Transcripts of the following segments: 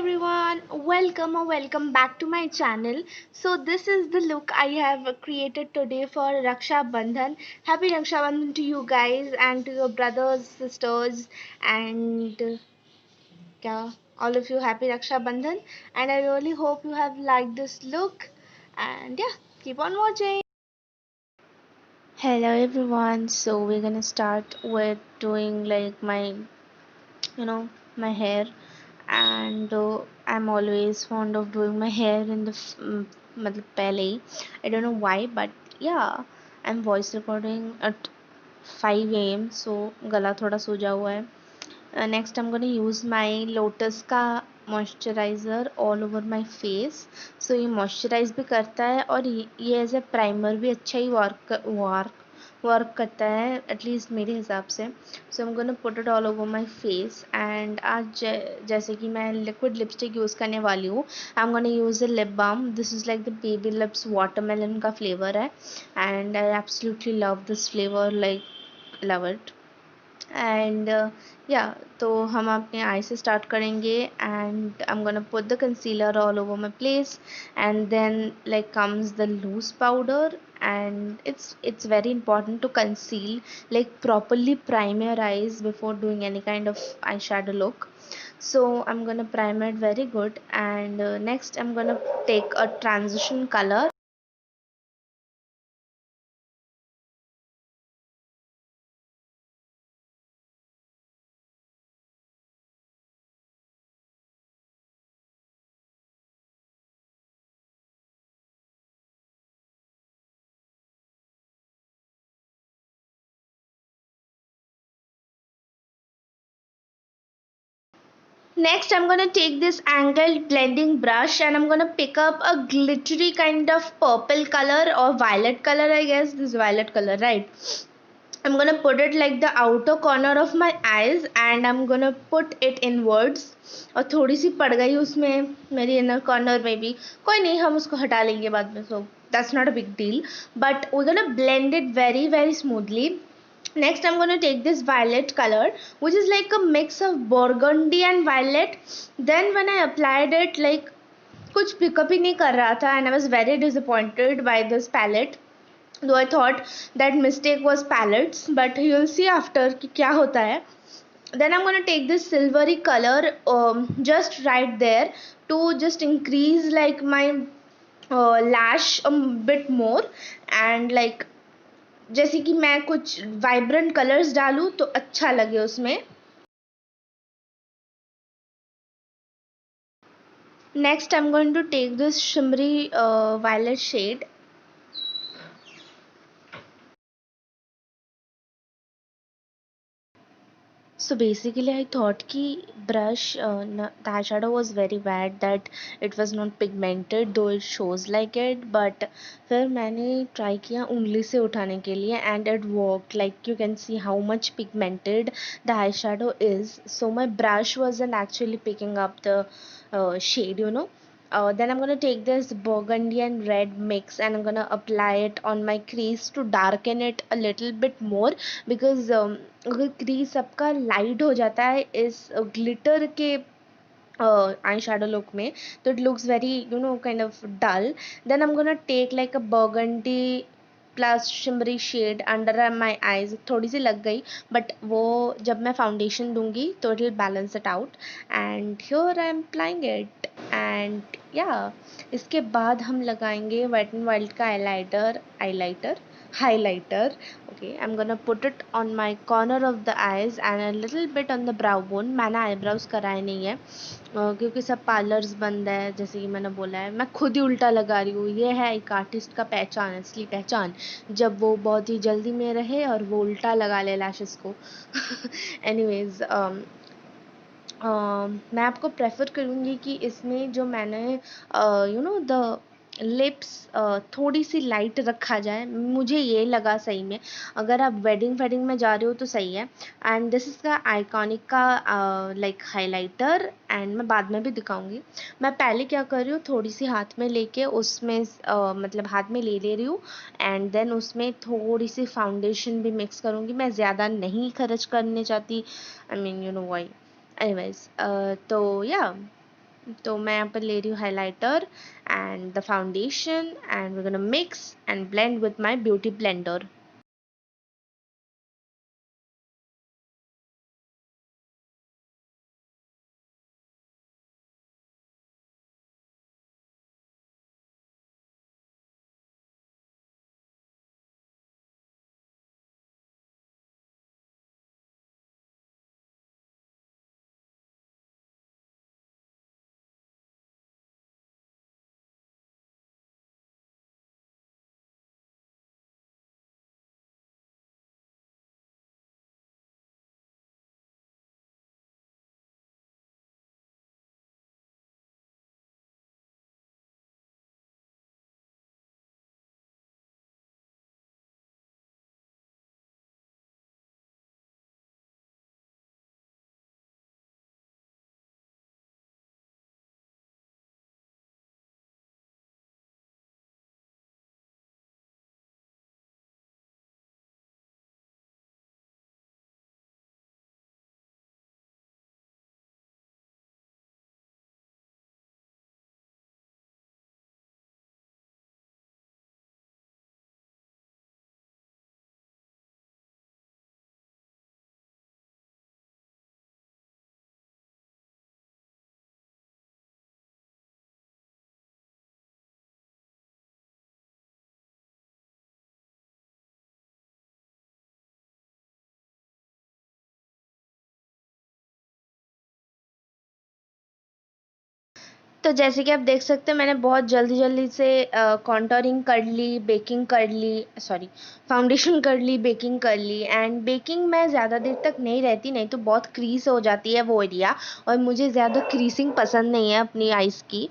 everyone, welcome or welcome back to my channel. So this is the look I have created today for Raksha Bandhan. Happy Raksha Bandhan to you guys and to your brothers, sisters and yeah, all of you happy Raksha Bandhan, and I really hope you have liked this look and yeah, keep on watching. Hello everyone, so we're gonna start with doing like you know my hair, and I'm always fond of doing my hair in the मतलब पहले ही I don't know why, but yeah, I'm voice recording at 5 a.m. so गला थोड़ा सूजा हुआ है. Next I'm gonna use my Lotus का moisturiser all over my face. So ये moisturise भी करता है और ये एज ए प्राइमर भी अच्छा ही वर्क करता है, एटलीस्ट मेरे हिसाब से. So I am gonna put it all over my face. And आज जैसे कि मैं लिक्विड लिपस्टिक यूज़ करने वाली हूँ, I am gonna use a lip balm. This is like the baby lips watermelon का फ्लेवर है, and I absolutely love this flavour, like love it. And या तो हम अपने आई से स्टार्ट करेंगे, and I am gonna put the concealer all over my place, and then like comes the loose powder. And it's very important to conceal, like properly prime your eyes before doing any kind of eyeshadow look. So I'm gonna prime it very good, and next I'm gonna take a transition color. Next, I'm gonna take this angled blending brush and I'm gonna pick up a glittery kind of purple color or violet color, I guess. This violet color, right? I'm gonna put it like the outer corner of my eyes and I'm gonna put it inwards. और थोड़ी सी पड़ गई उसमें मेरी inner corner में भी, कोई नहीं, हम उसको हटा लेंगे बाद में. So that's not a big deal, but we're gonna blend it very smoothly. Next I'm going to take this violet color, which is like a mix of burgundy and violet. Then when I applied it, like कुछ pickup ही नहीं कर रहा था, and I was very disappointed by this palette, though I thought that mistake was palettes, but you'll see after कि क्या होता है. Then I'm going to take this silvery color just right there to just increase like my lash a bit more, and like जैसे कि मैं कुछ vibrant colours डालूं तो अच्छा लगे उसमें. Next I am going to take this shimmery violet shade. So basically I thought ki brush the eyeshadow was very bad, that it was not pigmented though it shows like it, but फिर मैंने try किया उंगली से उठाने के लिए and it worked. Like you can see how much pigmented the eyeshadow is. So my brush wasn't actually picking up the shade. Then I'm gonna take this burgundy and red mix and I'm gonna apply it on my crease to darken it a little bit more, because अगर crease सबका light हो जाता है इस glitter के eye shadow look में, तो it looks very kind of dull. Then I am gonna take like a burgundy plus shimmery shade under my eyes. थोड़ी सी लग गई, बट वो जब मैं फाउंडेशन दूंगी तो it will balance it out. And here I am applying it. And या इसके बाद हम लगाएंगे वेट एंड वाइल्ड का आईलाइटर highlighter. Okay, I'm gonna put it on my corner of the eyes and a little bit on the brow bone. मैंने eyebrows कराए नहीं है क्योंकि सब पार्लर्स बंद है, जैसे कि मैंने बोला है. मैं खुद ही उल्टा लगा रही हूँ. ये है एक आर्टिस्ट का पहचान, असली पहचान, जब वो बहुत ही जल्दी में रहे और वो उल्टा लगा ले लैशेस को. एनीवेज मैं आपको प्रेफर करूँगी कि इसमें जो मैंने द लिप्स थोड़ी सी लाइट रखा जाए. मुझे ये लगा सही में, अगर आप वेडिंग फेडिंग में जा रहे हो तो सही है. एंड दिस इज़ का आइकॉनिक का लाइक हाइलाइटर, एंड मैं बाद में भी दिखाऊंगी. मैं पहले क्या कर रही हूँ, थोड़ी सी हाथ में लेके उसमें मतलब हाथ में ले रही हूँ, एंड देन उसमें थोड़ी सी फाउंडेशन भी मिक्स करूँगी. मैं ज़्यादा नहीं खर्च करने चाहती, आई मीन वाई. Anyways, तो या तो मैं यहाँ पर ले रही हूँ highlighter and the foundation and we gonna mix and blend with my beauty blender. तो जैसे कि आप देख सकते हैं मैंने बहुत जल्दी जल्दी से कॉन्टोरिंग कर ली, बेकिंग कर ली, सॉरी फाउंडेशन कर ली, बेकिंग कर ली। एंड बेकिंग में ज़्यादा देर तक नहीं रहती, नहीं तो बहुत क्रीज हो जाती है वो एरिया, और मुझे ज़्यादा क्रीसिंग पसंद नहीं है अपनी आइज़ की।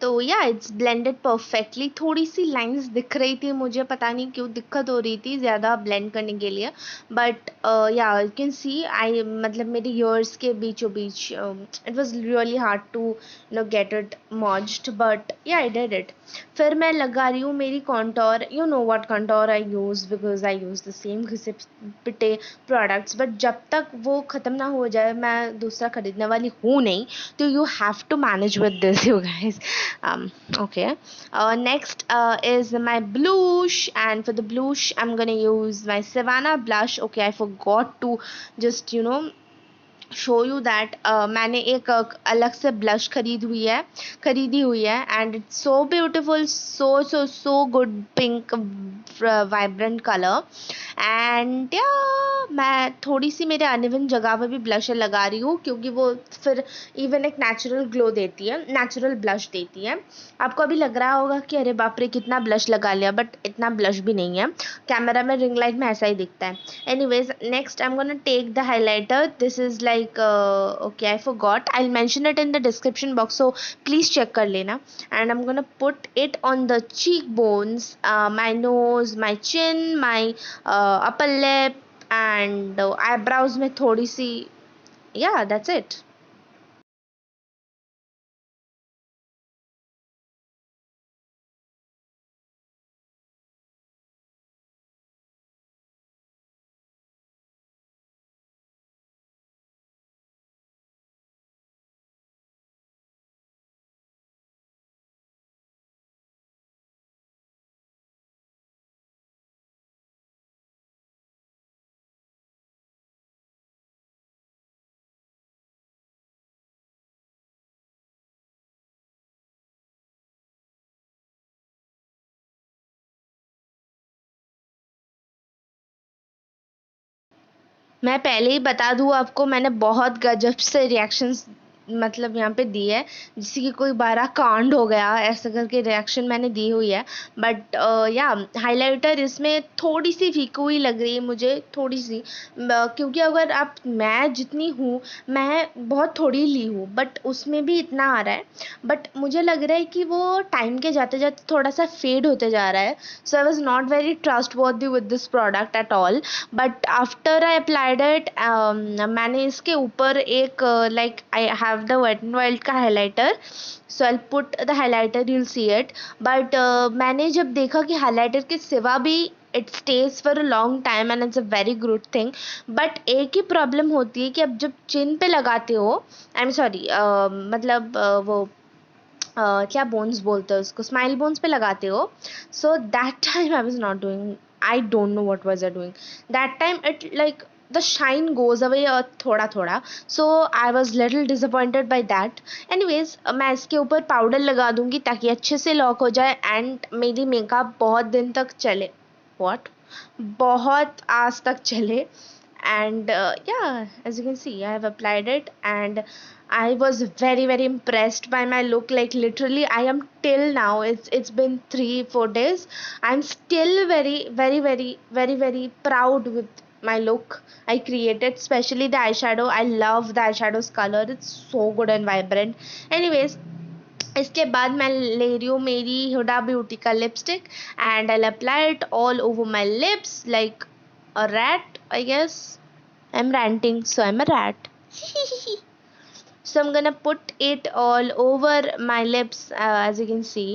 तो या इट्स ब्लेंडेड परफेक्टली। थोड़ी सी लाइंस दिख रही थी मुझे, पता नहीं क्यों दिक्कत हो रही थी ज़्यादा ब्लेंड करने के लिए, बट या यू कैन सी आई मतलब मेरे ईयर्स के बीचों बीच it was really hard to get it merged, but yeah I did it. फिर मैं लगा रही हूँ मेरी contour, you know what contour I use because I use the same घिसे पिटे प्रोडक्ट्स, बट जब तक वो ख़त्म ना हो जाए मैं दूसरा खरीदने वाली हूँ नहीं। तो you have to manage with this, you guys. Okay. Next is my blush, and for the blush I'm gonna use my Savannah blush. Okay, I forgot to just show you that मैंने एक अलग से blush खरीदी हुई है, and it's so beautiful, so good pink vibrant colour. And या मैं थोड़ी सी मेरे अनइवन जगह पर भी ब्लशर लगा रही हूँ, क्योंकि वो फिर इवन एक नेचुरल ग्लो देती है, नेचुरल ब्लश देती है। आपको अभी लग रहा होगा कि अरे बाप रे कितना ब्लश लगा लिया, बट इतना ब्लश भी नहीं है, कैमरा में रिंग लाइट में ऐसा ही दिखता है। Anyways, next I'm gonna take the highlighter. This is like okay, I forgot. I'll mention it in the description box, so please check कर लेना. And I'm gonna put it on the cheekbones, my nose, my chin, my upper lip, and eyebrows में थोड़ी सी. Yeah, that's it. मैं पहले ही बता दूँ आपको, मैंने बहुत गजब से रिएक्शंस मतलब यहाँ पे दी है, जिससे कि कोई बड़ा कांड हो गया ऐसा करके रिएक्शन मैंने दी हुई है। बट या हाइलाइटर इसमें थोड़ी सी फीकी हुई लग रही है मुझे, थोड़ी सी, क्योंकि अगर आप मैं जितनी हूँ, मैं बहुत थोड़ी ली हूँ, बट उसमें भी इतना आ रहा है। बट मुझे लग रहा है कि वो टाइम के जाते जाते थोड़ा सा फेड होते जा रहा है। So I was not very trustworthy with this product at all. But after I applied it, मैंने इसके ऊपर एक like I have the wet and wild का highlighter, so I put the highlighter, you will see it. But मैंने जब देखा कि highlighter के सिवा भी it stays for a long time and it's a very good thing. But एक ही प्रॉब्लम होती है कि अब जब चिन पे लगाते हो, आई एम सॉरी, मतलब वो क्या बोन्स बोलते हैं उसको, स्माइल बोन्स पे लगाते हो. So that time I was not doing, I don't know what was I doing that time. It like the shine goes away थोड़ा थोड़ा. So I was little disappointed by that. Anyways, मैं इसके ऊपर powder लगा दूंगी ताकि अच्छे से लॉक हो जाए एंड मेरी मेकअप बहुत दिन तक चले. वॉट? बहुत आज तक चले. And yeah, as you can see, I have applied it and I was very impressed by my look. Like literally, I am till now, it's been 3 4 days, I'm still very proud with my look I created, especially the eyeshadow. I love the eyeshadow's color, it's so good and vibrant. Anyways, इसके बाद मैं ले रही हूँ मेरी Hooda beauty का lipstick and I apply it all over my lips like a rat, I guess. I'm ranting, so I'm a rat. So I'm gonna put it all over my lips, as you can see.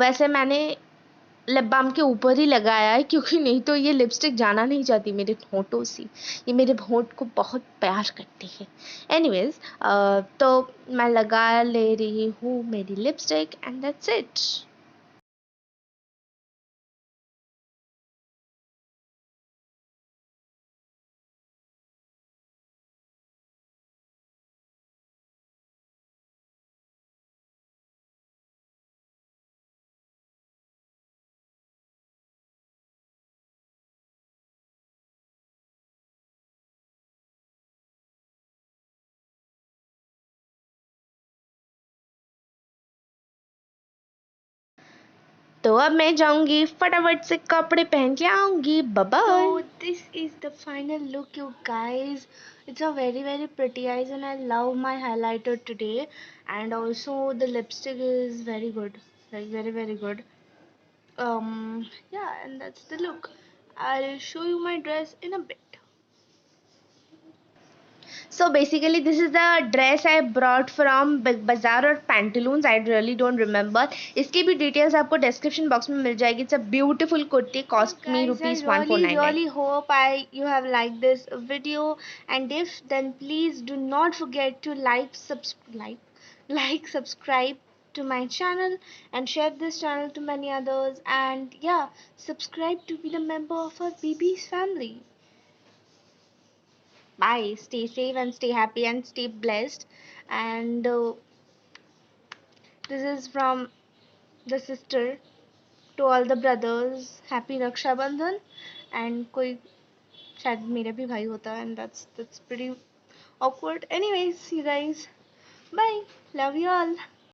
वैसे मैंने lip balm के ऊपर ही लगाया है क्योंकि नहीं तो ये लिपस्टिक जाना नहीं चाहती मेरे होठों से. ये मेरे होठ को बहुत प्यार करती है. एनीवेज, तो मैं लगा ले रही हूँ मेरी लिपस्टिक एंड दैट्स इट. तो अब मैं जाऊंगी फटाफट से कपड़े पहन के आऊंगी. Bye bye. So this is the final look, you guys. It's a very pretty eyes, and I love my highlighter today. And also the lipstick is very good, like very good. Yeah, and that's the look. I'll show you my dress in a bit. So basically, this is the dress I brought from Big Bazaar or Pantaloons. I really don't remember. इसकी भी details आपको description box में मिल जाएगी. It's a beautiful kurti. So Cost me guys, I rupees 1499. really hope I you have liked this video, and if then please do not forget to like subscribe to my channel and share this channel to many others, and yeah, subscribe to be the member of our BB's family. Bye, stay safe and stay happy and stay blessed. And this is from the sister to all the brothers, happy Raksha Bandhan. And कोई शायद मेरा भी भाई होता है, and that's pretty awkward. Anyways, you guys, bye, love you all.